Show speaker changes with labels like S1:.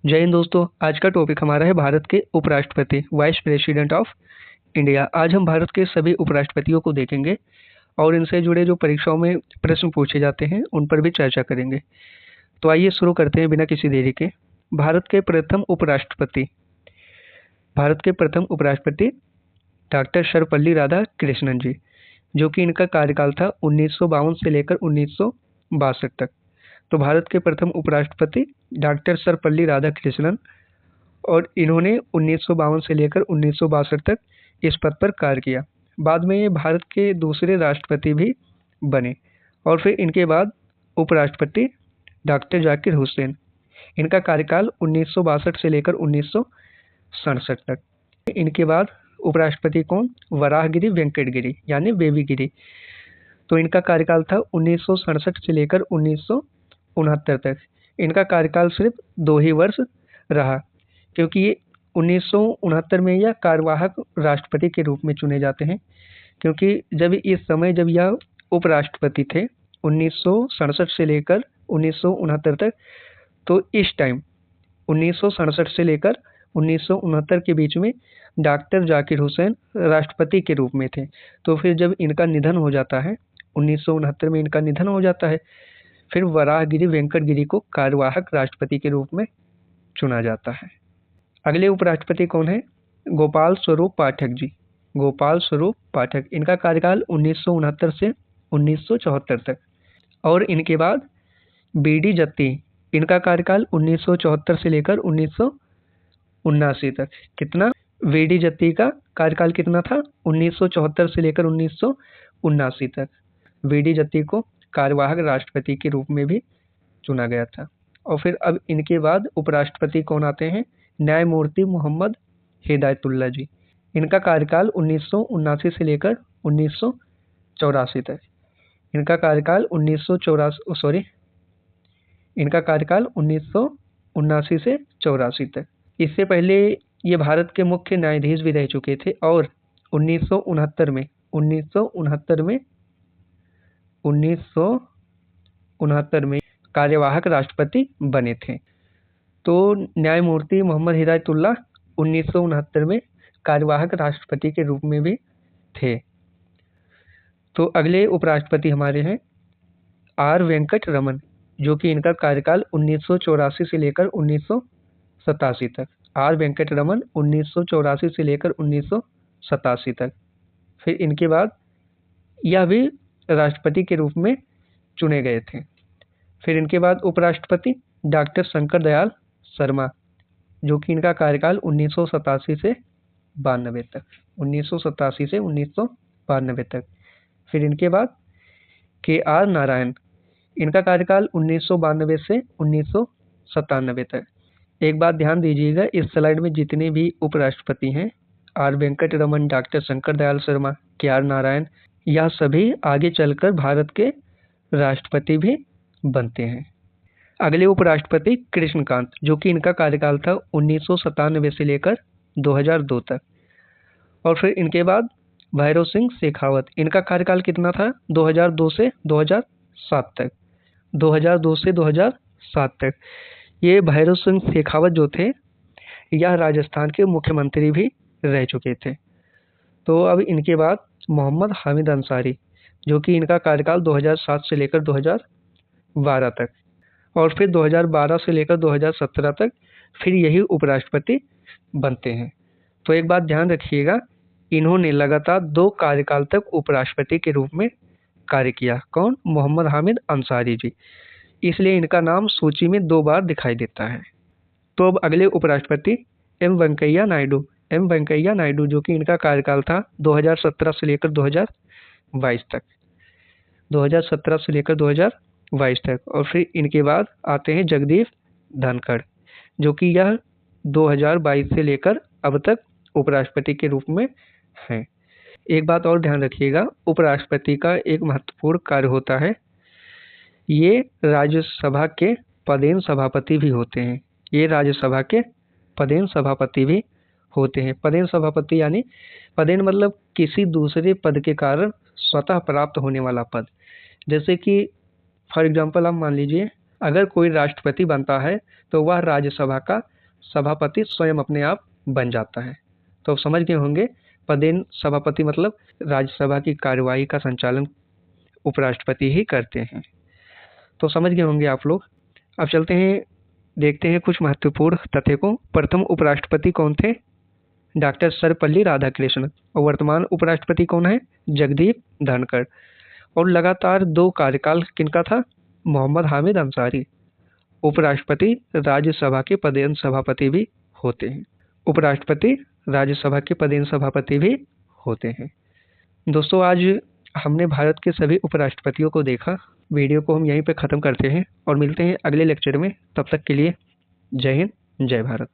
S1: जय हिंद दोस्तों। आज का टॉपिक हमारा है भारत के उपराष्ट्रपति वाइस प्रेसिडेंट ऑफ इंडिया। आज हम भारत के सभी उपराष्ट्रपतियों को देखेंगे और इनसे जुड़े जो परीक्षाओं में प्रश्न पूछे जाते हैं उन पर भी चर्चा करेंगे। तो आइए शुरू करते हैं बिना किसी देरी के। भारत के प्रथम उपराष्ट्रपति डॉक्टर सर्वपल्ली राधाकृष्णन जी, जो कि इनका कार्यकाल था 1952 से लेकर 1962 तक। तो भारत के प्रथम उपराष्ट्रपति डॉक्टर सर्वपल्ली राधाकृष्णन, और इन्होंने 1952 से लेकर 1962 तक इस पद पर कार्य किया। बाद में ये भारत के दूसरे राष्ट्रपति भी बने। और फिर इनके बाद उपराष्ट्रपति डॉक्टर जाकिर हुसैन, इनका कार्यकाल 1962 से लेकर 1967 तक। इनके बाद उपराष्ट्रपति कौन? वराहगिरी वेंकटगिरी यानी बेबी गिरी। तो इनका कार्यकाल था 1967 से लेकर 1969 तक। इनका कार्यकाल सिर्फ 2 ही वर्ष रहा, क्योंकि ये 1969 में यह कार्यवाहक राष्ट्रपति के रूप में चुने जाते हैं। क्योंकि जब यह उपराष्ट्रपति थे 1967 से लेकर 1969 तक, तो इस टाइम 1967 से लेकर 1969 के बीच में डॉक्टर जाकिर हुसैन राष्ट्रपति के रूप में थे। तो फिर जब इनका निधन हो जाता है 1969 में, इनका निधन हो जाता है, फिर वराहगिरी वेंकटगिरी को कार्यवाहक राष्ट्रपति के रूप में चुना जाता है। अगले उपराष्ट्रपति कौन है? गोपाल स्वरूप पाठक जी। गोपाल स्वरूप पाठक, इनका कार्यकाल 1969 से 1974 तक। और इनके बाद बीडी जत्ती, इनका कार्यकाल 1974 से लेकर 1979 तक। कितना? बीडी जत्ती का कार्यकाल कितना था? 1974 से लेकर 1979 तक। बीडी जत्ती को कार्यवाहक राष्ट्रपति के रूप में भी चुना गया था। और फिर अब इनके बाद उपराष्ट्रपति कौन आते हैं? न्यायमूर्ति मोहम्मद हिदायतुल्लाह जी। इनका कार्यकाल 1979 से लेकर 1984 तक। इनका कार्यकाल 1979 से 84 तक। इससे पहले ये भारत के मुख्य न्यायाधीश भी रह चुके थे और 1969 में कार्यवाहक राष्ट्रपति बने थे। तो न्यायमूर्ति मोहम्मद हिदायतुल्लाह 1969 में कार्यवाहक राष्ट्रपति के रूप में भी थे। तो अगले उपराष्ट्रपति हमारे हैं आर वेंकट रमन, जो कि इनका कार्यकाल 1984 से लेकर 1987 तक। आर वेंकट रमन 1984 से लेकर 1987 तक। फिर इनके बाद यह भी राष्ट्रपति के रूप में चुने गए थे। फिर इनके बाद उपराष्ट्रपति डॉक्टर शंकर दयाल शर्मा, जो कि इनका कार्यकाल 1987 से 92 तक। 1987 से 1992 तक। फिर इनके बाद के आर नारायण, इनका कार्यकाल 1992 से 1997 तक। एक बात ध्यान दीजिएगा, इस स्लाइड में जितने भी उपराष्ट्रपति हैं, आर वेंकट रमन, डॉक्टर शंकर दयाल शर्मा, के आर नारायण, यह सभी आगे चलकर भारत के राष्ट्रपति भी बनते हैं। अगले उपराष्ट्रपति कृष्णकांत, जो कि इनका कार्यकाल था 1997 से लेकर 2002 तक। और फिर इनके बाद भैरव सिंह शेखावत, इनका कार्यकाल कितना था? 2002 से 2007 तक। 2002 से 2007 तक। ये भैरव सिंह शेखावत जो थे, यह राजस्थान के मुख्यमंत्री भी रह चुके थे। तो अब इनके बाद मोहम्मद हामिद अंसारी, जो कि इनका कार्यकाल 2007 से लेकर 2012 तक। और फिर 2012 से लेकर 2017 तक फिर यही उपराष्ट्रपति बनते हैं। तो एक बात ध्यान रखिएगा, इन्होंने लगातार 2 कार्यकाल तक उपराष्ट्रपति के रूप में कार्य किया। कौन? मोहम्मद हामिद अंसारी जी। इसलिए इनका नाम सूची में 2 बार दिखाई देता है। तो अब अगले उपराष्ट्रपति एम वेंकैया नायडू, जो कि इनका कार्यकाल था 2017 से लेकर 2022 तक। 2017 से लेकर 2022 तक। और फिर इनके बाद आते हैं जगदीप धनखड़, जो कि यह 2022 से लेकर अब तक उपराष्ट्रपति के रूप में हैं। एक बात और ध्यान रखिएगा, उपराष्ट्रपति का एक महत्वपूर्ण कार्य होता है, ये राज्यसभा के पदेन सभापति भी होते हैं। ये राज्यसभा के पदेन सभापति भी होते हैं। पदेन सभापति यानी पदेन मतलब किसी दूसरे पद के कारण स्वतः प्राप्त होने वाला पद। जैसे कि फॉर एग्जांपल आप मान लीजिए, अगर कोई राष्ट्रपति बनता है तो वह राज्यसभा का सभापति स्वयं अपने आप बन जाता है। तो समझ गए होंगे, पदेन सभापति मतलब राज्यसभा की कार्यवाही का संचालन उपराष्ट्रपति ही करते हैं। तो समझ गए होंगे आप लोग। अब चलते हैं, देखते हैं कुछ महत्वपूर्ण तथ्य को। प्रथम उपराष्ट्रपति कौन थे? डॉक्टर सर्वपल्ली राधाकृष्णन। और वर्तमान उपराष्ट्रपति कौन है? जगदीप धनखड़। और लगातार 2 कार्यकाल किनका था? मोहम्मद हामिद अंसारी। उपराष्ट्रपति राज्यसभा के पदेन सभापति भी होते हैं। उपराष्ट्रपति राज्यसभा के पदेन सभापति भी होते हैं। दोस्तों, आज हमने भारत के सभी उपराष्ट्रपतियों को देखा। वीडियो को हम यहीं पे ख़त्म करते हैं और मिलते हैं अगले लेक्चर में। तब तक के लिए जय हिंद, जय भारत।